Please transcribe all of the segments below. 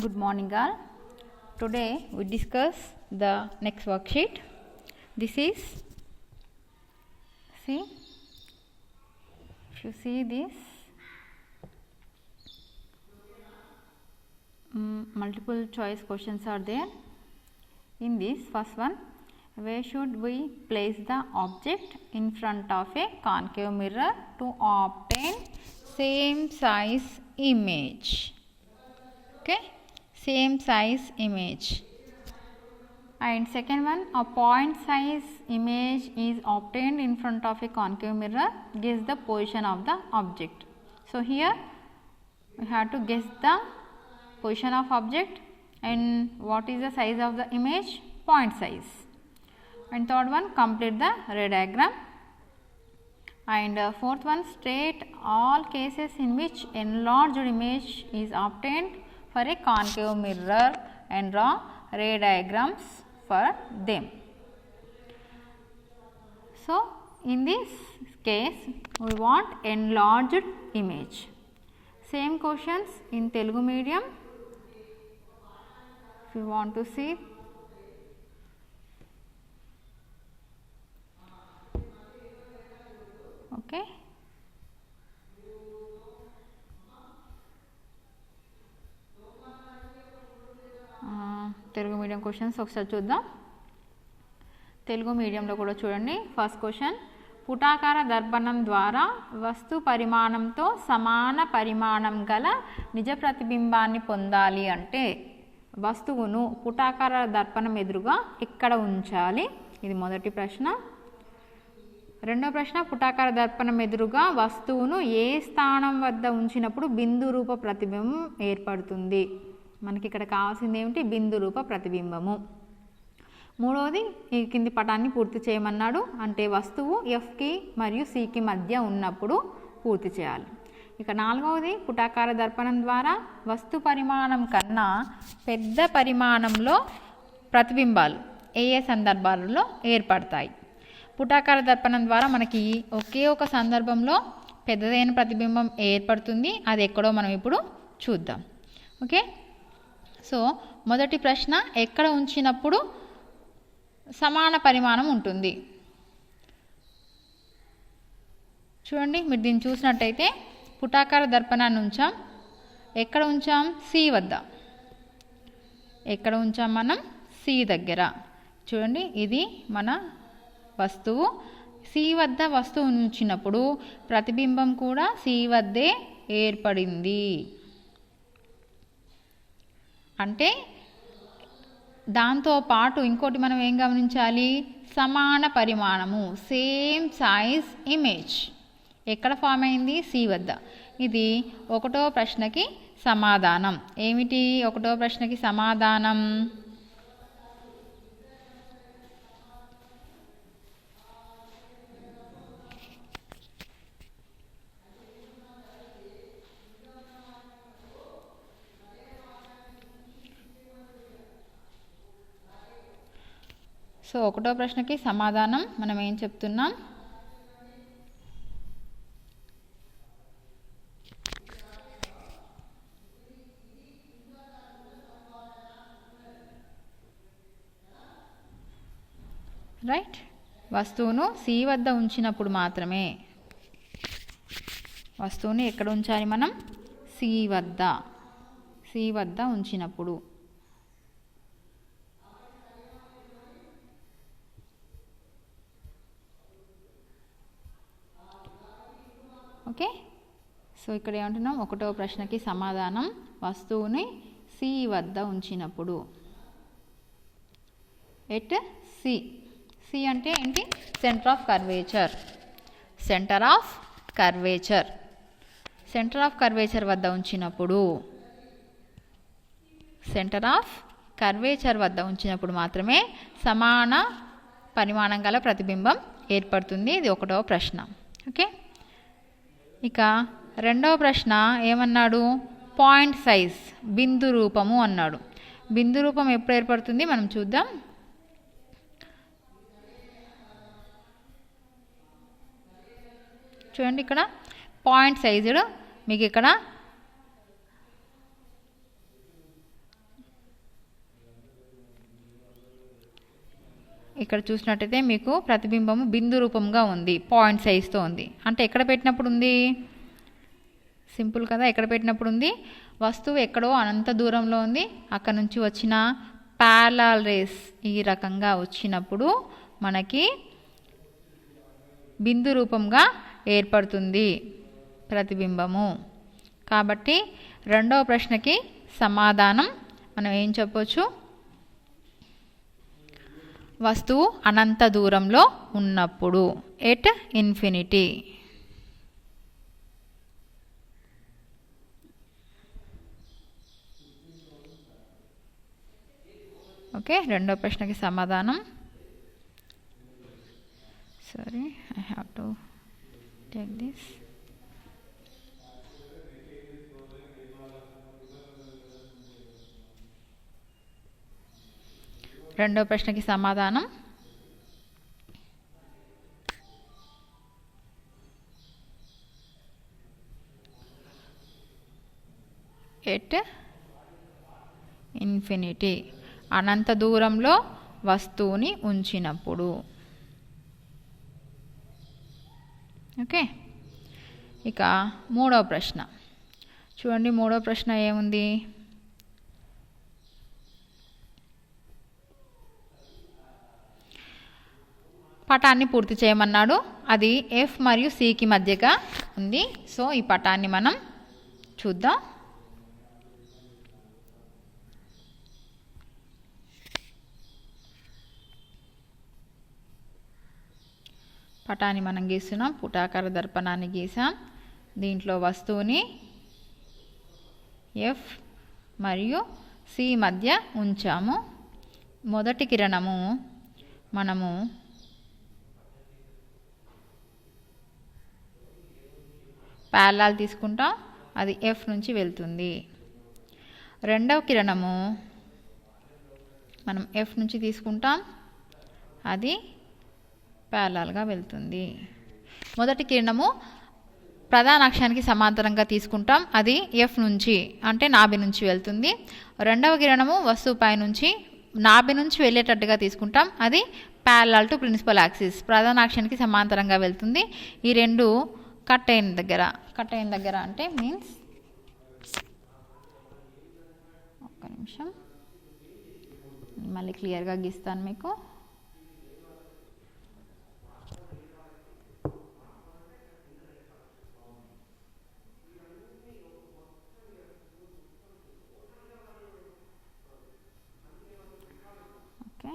Good morning all. Today we discuss the next worksheet. This is, see, if you see this, multiple choice questions are there. In this first one, where should we place the object in front of a concave mirror to obtain same size image? Okay, same size image. And second one, a point size image is obtained in front of a concave mirror. Guess the position of the object. So here we have to guess the position of object and what is the size of the image, point size. And third one, complete the ray diagram. And fourth one, state all cases in which enlarged image is obtained for a concave mirror and draw ray diagrams for them. So in this case we want enlarged image. Same questions in Telugu medium. If you want to see, okay. Telugu medium questions ఒకసారి చూద్దాం. తెలుగు మీడియంలో కూడా చూడండి. First question, పుటాకార దర్పణం ద్వారా వస్తు పరిమాణంతో సమాన పరిమాణం గల నిజ ప్రతిబింబాన్ని పొందాలి అంటే వస్తువును పుటాకార దర్పణం ఎదురుగా ఎక్కడ ఉంచాలి? ఇది మొదటి ప్రశ్న. రెండో ప్రశ్న, పుటాకార దర్పణం ఎదురుగా వస్తువును ఏ స్థానం వద్ద ఉంచినప్పుడు బిందు రూప ప్రతిబింబం ఏర్పడుతుంది? మనకి ఇక్కడ కావాల్సింది ఏమిటి? బిందు రూప ప్రతిబింబము. మూడవది, ఈ కింది పటాన్ని పూర్తి చేయమన్నాడు. అంటే వస్తువు ఎఫ్కి మరియు సికి మధ్య ఉన్నప్పుడు పూర్తి చేయాలి. ఇక నాలుగవది, పుటాకార దర్పణం ద్వారా వస్తు పరిమాణం కన్నా పెద్ద పరిమాణంలో ప్రతిబింబాలు ఏ ఏ సందర్భాలలో ఏర్పడతాయి? పుటాకార దర్పణం ద్వారా మనకి ఒకే ఒక సందర్భంలో పెద్దదైన ప్రతిబింబం ఏర్పడుతుంది. అది ఎక్కడో మనం ఇప్పుడు చూద్దాం. ఓకే, సో మొదటి ప్రశ్న, ఎక్కడ ఉంచినప్పుడు సమాన పరిమాణం ఉంటుంది? చూడండి, మీరు దీన్ని చూసినట్టయితే పుటాకార దర్పణాన్ని ఉంచాం. ఎక్కడ ఉంచాం? సి వద్ద. ఎక్కడ ఉంచాం మనం? సి దగ్గర. చూడండి, ఇది మన వస్తువు. సి వద్ద వస్తువు ఉంచినప్పుడు ప్రతిబింబం కూడా సి వద్దే ఏర్పడింది. అంటే దాంతో పాటు ఇంకోటి మనం ఏం గమనించాలి? సమాన పరిమాణము, సేమ్ సైజ్ ఇమేజ్ ఎక్కడ ఫామ్ అయింది? సి వద్ద. ఇది ఒకటో ప్రశ్నకి సమాధానం. ఏమిటి ఒకటో ప్రశ్నకి సమాధానం? సో ఒకటో ప్రశ్నకి సమాధానం మనం ఏం చెప్తున్నాం? రైట్, వస్తువును సి వద్ద ఉంచినప్పుడు మాత్రమే. వస్తువుని ఎక్కడ ఉంచాలి మనం? సి వద్ద. సి వద్ద ఉంచినప్పుడు. ఓకే, సో ఇక్కడ ఏమంటున్నాం? ఒకటో ప్రశ్నకి సమాధానం వస్తువుని సి వద్ద ఉంచినప్పుడు. At C. సి అంటే ఏంటి? Centre of curvature. Centre of curvature. Centre of curvature వద్ద ఉంచినప్పుడు, సెంటర్ ఆఫ్ కర్వేచర్ వద్ద ఉంచినప్పుడు మాత్రమే సమాన పరిమాణం గల ప్రతిబింబం ఏర్పడుతుంది. ఇది ఒకటవ ప్రశ్న. ఓకే, ఇక రెండవ ప్రశ్న ఏమన్నాడు? పాయింట్ సైజ్, బిందు రూపము అన్నాడు. బిందు రూపం ఎప్పుడు ఏర్పడుతుంది మనం చూద్దాం. చూడండి, ఇక్కడ పాయింట్ సైజుడు మీకు ఇక్కడ ఇక్కడ చూసినట్టయితే మీకు ప్రతిబింబము బిందు రూపంగా ఉంది, పాయింట్ సైజ్తో ఉంది. అంటే ఎక్కడ పెట్టినప్పుడు ఉంది? సింపుల్ కదా, ఎక్కడ పెట్టినప్పుడు ఉంది? వస్తువు ఎక్కడో అనంత దూరంలో ఉంది, అక్కడ నుంచి వచ్చిన ప్యారలల్ రేస్ ఈ రకంగా వచ్చినప్పుడు మనకి బిందు రూపంగా ఏర్పడుతుంది ప్రతిబింబము. కాబట్టి రెండవ ప్రశ్నకి సమాధానం మనం ఏం చెప్పొచ్చు? వస్తువు అనంత దూరంలో ఉన్నప్పుడు, ఎట్ ఇన్ఫినిటీ. ఓకే, రెండో ప్రశ్నకి సమాధానం. Sorry, I have to take this. రెండో ప్రశ్నకి సమాధానం ఎట్ ఇన్ఫినిటీ, అనంత దూరంలో వస్తువుని ఉంచినప్పుడు. ఓకే, ఇక మూడవ ప్రశ్న చూడండి. మూడవ ప్రశ్న ఏముంది? పటాన్ని పూర్తి చేయమన్నాడు. అది ఎఫ్ మరియు సికి మధ్యగా ఉంది. సో ఈ పటాన్ని మనం చూద్దాం. పటాన్ని మనం గీస్తున్నాం, పుటాకార దర్పణాన్ని గీసాం. దీంట్లో వస్తువుని ఎఫ్ మరియు సి మధ్య ఉంచాము. మొదటి కిరణము మనము ప్యారలల్ తీసుకుంటాం, అది ఎఫ్ నుంచి వెళ్తుంది. రెండవ కిరణము మనం ఎఫ్ నుంచి తీసుకుంటాం, అది ప్యారలల్గా వెళ్తుంది. మొదటి కిరణము ప్రధాన అక్షానికి సమాంతరంగా తీసుకుంటాం, అది ఎఫ్ నుంచి అంటే నాభి నుంచి వెళ్తుంది. రెండవ కిరణము వస్తువుపై నుంచి నాభి నుంచి వెళ్ళేటట్టుగా తీసుకుంటాం, అది ప్యారలల్ టు ప్రిన్సిపల్ యాక్సిస్ ప్రధాన అక్షానికి సమాంతరంగా వెళ్తుంది. ఈ రెండు కట్ అయిన దగ్గర అంటే మీన్స్, ఒక్క నిమిషం మళ్ళీ క్లియర్గా గీస్తాను మీకు. ఓకే,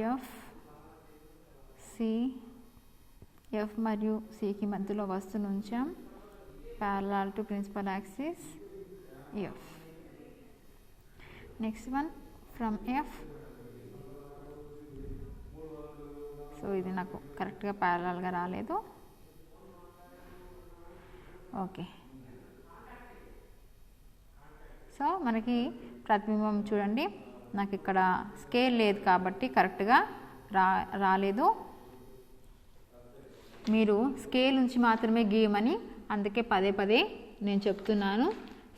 ఎఫ్ సి, ఎఫ్ మరియు సికి మధ్యలో వస్తువును ఉంచాం, parallel to principal axis F. Next one from F. So ఇది నాకు కరెక్ట్గా ప్యారలల్గా రాలేదు. ఓకే, సో మనకి ప్రతిబింబం చూడండి, నాకు ఇక్కడ స్కేల్ లేదు కాబట్టి కరెక్ట్గా రాలేదు. మీరు స్కేల్ నుంచి మాత్రమే గీయమని అందుకే పదే పదే నేను చెప్తున్నాను.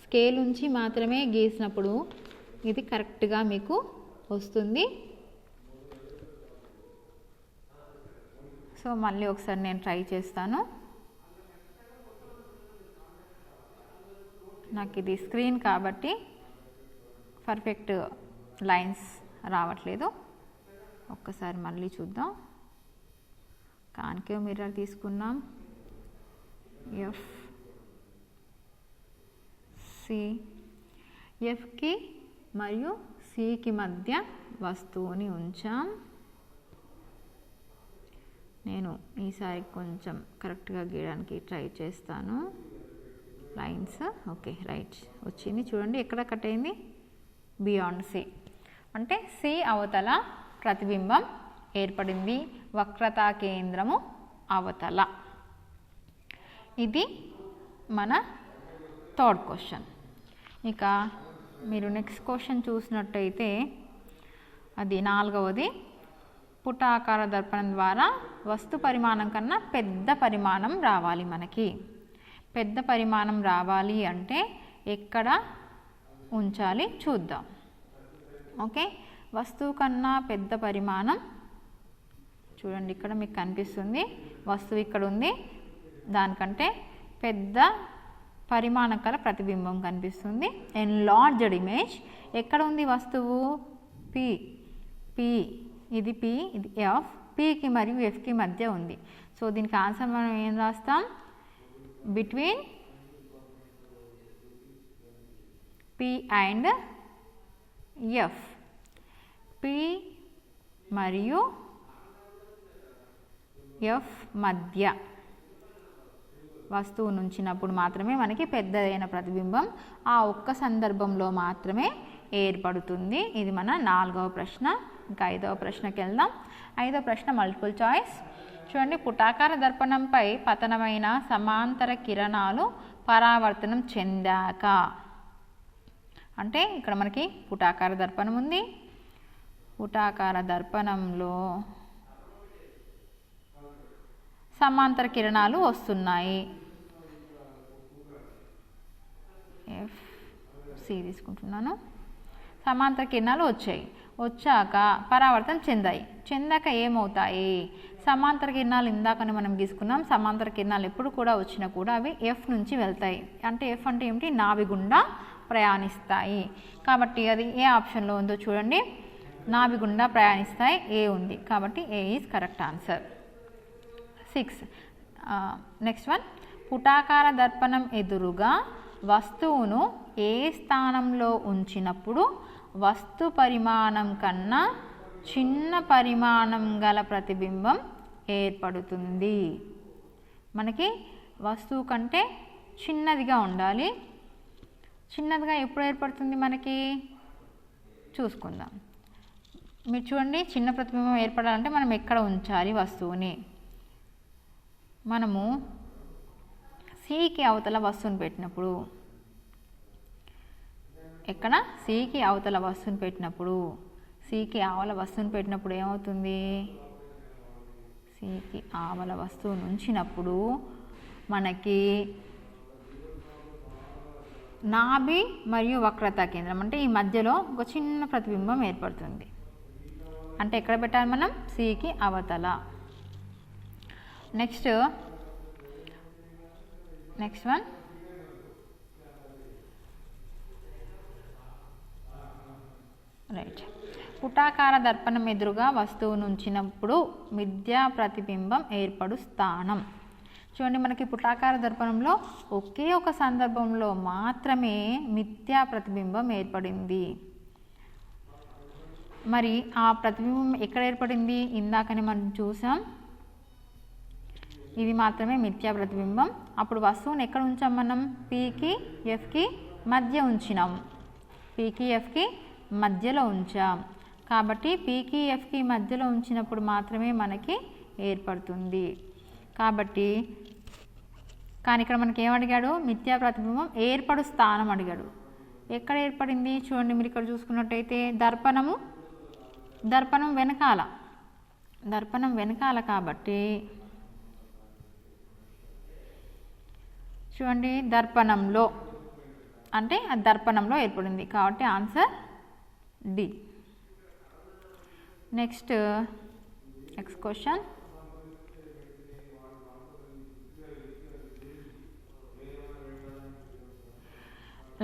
స్కేల్ నుంచి మాత్రమే గీసినప్పుడు ఇది కరెక్ట్గా మీకు వస్తుంది. సో మళ్ళీ ఒకసారి నేను ట్రై చేస్తాను. నాకు ఇది స్క్రీన్ కాబట్టి పర్ఫెక్ట్ లైన్స్ రావట్లేదు. ఒక్కసారి మళ్ళీ చూద్దాం. కాన్కేవ్ మిర్రర్ తీసుకున్నాం, ఎఫ్ సి, ఎఫ్కి మరియు సికి మధ్య వస్తువుని ఉంచాం. నేను ఈసారి కొంచెం కరెక్ట్గా గీయడానికి ట్రై చేస్తాను. లైన్స్ ఓకే, రైట్ వచ్చింది. చూడండి ఎక్కడ కట్ అయింది? బియాండ్ సి అంటే సి అవతల ప్రతిబింబం ఏర్పడింది, వక్రతా కేంద్రము అవతల. ఇది మన థర్డ్ క్వశ్చన్. ఇక మీరు నెక్స్ట్ క్వశ్చన్ చూసినట్టయితే అది నాలుగవది. పుటాకార దర్పణం ద్వారా వస్తు పరిమాణం కన్నా పెద్ద పరిమాణం రావాలి. మనకి పెద్ద పరిమాణం రావాలి అంటే ఎక్కడ ఉంచాలి చూద్దాం. ఓకే, వస్తువు కన్నా పెద్ద పరిమాణం చూడండి, ఇక్కడ మీకు కనిపిస్తుంది వస్తువు ఇక్కడ ఉంది, దానికంటే పెద్ద పరిమాణం కల ప్రతిబింబం కనిపిస్తుంది. Enlarged image. ఎక్కడ ఉంది వస్తువు? పి. ఇది పి, ఇది ఎఫ్. పికి మరియు ఎఫ్కి మధ్య ఉంది. సో దీనికి ఆన్సర్ మనం ఏం రాస్తాం? Between P and F. P మరియు ఎఫ్ మధ్య వస్తువు నుంచినప్పుడు మాత్రమే మనకి పెద్దదైన ప్రతిబింబం ఆ ఒక్క సందర్భంలో మాత్రమే ఏర్పడుతుంది. ఇది మన 4వ ప్రశ్న. ఇంకా 5వ ప్రశ్నకి వెళ్దాం. 5వ ప్రశ్న మల్టిపుల్ చాయిస్. చూడండి, పుటాకార దర్పణంపై పతనమైన సమాంతర కిరణాలు పరావర్తనం చెందాక, అంటే ఇక్కడ మనకి పుటాకార దర్పణం ఉంది. పుటాకార దర్పణంలో సమాంతర కిరణాలు వస్తున్నాయి. సి తీసుకుంటున్నాను. సమాంతర కిరణాలు వచ్చాక పరావర్తన చెందాక ఏమవుతాయి? సమాంతర కిరణాలు ఇందాకనే మనం గీసుకున్నాం. సమాంతర కిరణాలు ఎప్పుడు కూడా వచ్చినా కూడా అవి ఎఫ్ నుంచి వెళ్తాయి. అంటే ఎఫ్ అంటే ఏమిటి? నాభి గుండా ప్రయాణిస్తాయి. కాబట్టి అది ఏ ఆప్షన్లో ఉందో చూడండి. నాభి గుండా ప్రయాణిస్తాయి, ఏ ఉంది. కాబట్టి A is correct answer. 6. Next one. పుటాకార దర్పణం ఎదురుగా వస్తువును ఏ స్థానంలో ఉంచినప్పుడు వస్తు పరిమాణం కన్నా చిన్న పరిమాణం గల ప్రతిబింబం ఏర్పడుతుంది? మనకి వస్తువు కంటే చిన్నదిగా ఉండాలి. చిన్నదిగా ఎప్పుడు ఏర్పడుతుంది మనకి? చూసుకుందాం. మీరు చూడండి, చిన్న ప్రతిబింబం ఏర్పడాలంటే మనం ఎక్కడ ఉంచాలి వస్తువుని? మనము సికి అవతల వస్తువుని పెట్టినప్పుడు, ఎక్కడ? సికి అవతల వస్తువుని పెట్టినప్పుడు, సికి ఆవల వస్తువుని పెట్టినప్పుడు ఏమవుతుంది? సికి ఆవల వస్తువుని ఉంచినప్పుడు మనకి నాభి మరియు వక్రతా కేంద్రం అంటే ఈ మధ్యలో ఒక చిన్న ప్రతిబింబం ఏర్పడుతుంది. అంటే ఎక్కడ పెట్టాలి మనం? సికి అవతల. Next one. రైట్. పుటాకార దర్పణం ఎదురుగా వస్తువును ఉంచినప్పుడు మిథ్యా ప్రతిబింబం ఏర్పడు స్థానం. చూడండి, మనకి పుటాకార దర్పణంలో ఒకే ఒక సందర్భంలో మాత్రమే మిథ్యా ప్రతిబింబం ఏర్పడింది. మరి ఆ ప్రతిబింబం ఎక్కడ ఏర్పడింది? ఇందాకనే మనం చూసాం, ఇది మాత్రమే మిథ్యా ప్రతిబింబం. అప్పుడు వస్తువుని ఎక్కడ ఉంచాం మనం? పికి ఎఫ్కి మధ్య ఉంచినాం. పికి ఎఫ్కి మధ్యలో ఉంచాం. కాబట్టి పికి ఎఫ్కి మధ్యలో ఉంచినప్పుడు మాత్రమే మనకి ఏర్పడుతుంది. కాబట్టి కానీ ఇక్కడ మనకి ఏమడిగాడు? మిథ్యా ప్రతిబింబం ఏర్పడు స్థానం అడిగాడు. ఎక్కడ ఏర్పడింది? చూడండి, మీరు ఇక్కడ చూసుకున్నట్టయితే దర్పణం వెనకాల కాబట్టి చూడండి, దర్పణంలో అంటే అది దర్పణంలో ఏర్పడింది. కాబట్టి answer D. Next question.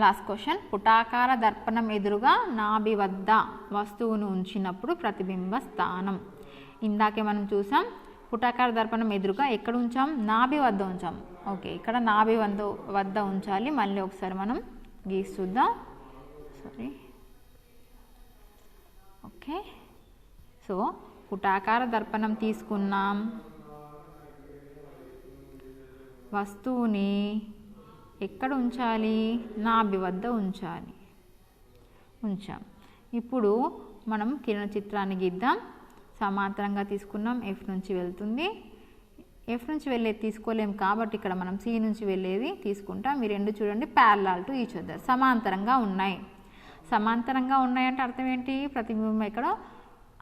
Last question. పుటాకార దర్పణం ఎదురుగా నాభి వద్ద వస్తువును ఉంచినప్పుడు ప్రతిబింబ స్థానం. ఇందాకే మనం చూసాం, పుటాకార దర్పణం ఎదురుగా ఎక్కడ ఉంచాం? నాభి వద్ద ఉంచాం. ఓకే, ఇక్కడ నాభి వద్ద ఉంచాలి. మళ్ళీ ఒకసారి మనం గీస్తుద్దాం. సారీ. ఓకే, సో పుటాకార దర్పణం తీసుకున్నాం, వస్తువుని ఎక్కడ ఉంచాలి? నాభి వద్ద ఉంచాం. ఇప్పుడు మనం కిరణ చిత్రాన్ని గీద్దాం. సమాంతరంగా తీసుకున్నాం, ఎఫ్ నుంచి వెళ్తుంది. ఎఫ్ నుంచి వెళ్ళేది తీసుకోలేం కాబట్టి ఇక్కడ మనం సి నుంచి వెళ్ళేది తీసుకుంటాం. ఈ రెండు చూడండి, ప్యారలల్ టు ఈచ్ అదర్, సమాంతరంగా ఉన్నాయి. సమాంతరంగా ఉన్నాయంటే అర్థం ఏంటి? ప్రతిబింబం ఎక్కడ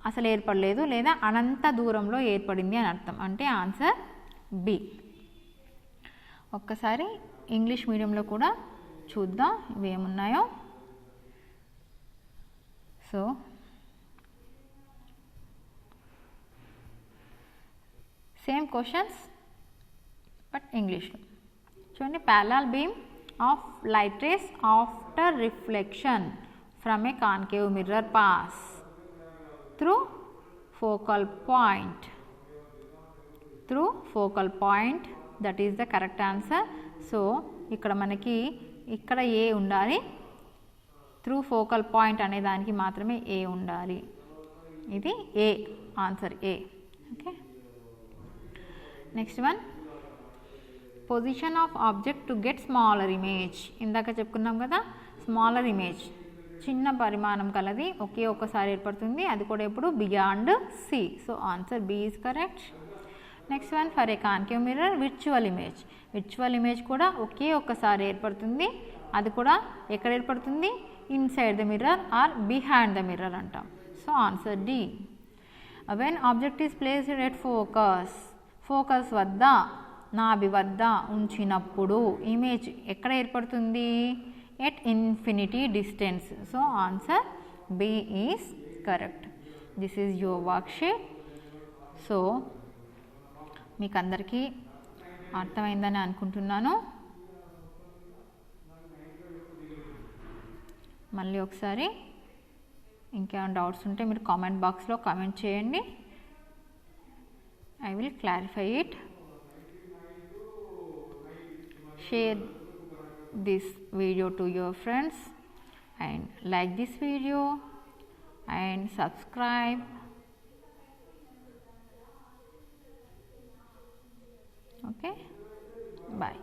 అసలు ఏర్పడలేదు లేదా అనంత దూరంలో ఏర్పడింది అని అర్థం. అంటే ఆన్సర్ బి. ఒక్కసారి ఇంగ్లీష్ మీడియంలో కూడా చూద్దాం ఇవి ఏమున్నాయో. సో సేమ్ క్వశ్చన్స్ బట్ ఇంగ్లీష్లో చూడండి. parallel beam of light rays after reflection from a concave mirror pass through focal point. That is the correct answer. So ఇక్కడ మనకి ఇక్కడ ఏ ఉండాలి, త్రూ ఫోకల్ పాయింట్ అనే దానికి మాత్రమే ఏ ఉండాలి. ఇది A answer A. Okay, next one, position of object to get smaller image. ఇందాక చెప్పుకున్నాం కదా, స్మాలర్ ఇమేజ్ చిన్న పరిమాణం కలది ఒకే ఒక్కసారి ఏర్పడుతుంది, అది కూడా ఎప్పుడు beyond C. So answer B is correct. Next one, for a concave mirror virtual image. Virtual image కూడా ఒకే ఒక్కసారి ఏర్పడుతుంది, అది కూడా ఎక్కడ ఏర్పడుతుంది, inside the mirror or behind the mirror అంటాం. So answer D. When object is placed at focus వద్ద, నాభి వద్ద ఉంచినప్పుడు ఇమేజ్ ఎక్కడ ఏర్పడుతుంది, at infinity distance. So answer B is correct. This is your worksheet. So మీకు అందరికీ అర్థమైందని అనుకుంటున్నాను. మళ్ళీ ఒకసారి ఇంకేమైనా డౌట్స్ ఉంటే మీరు కామెంట్ బాక్స్లో కామెంట్ చేయండి. I will clarify it. Share this video to your friends and like this video and subscribe. Okay, bye.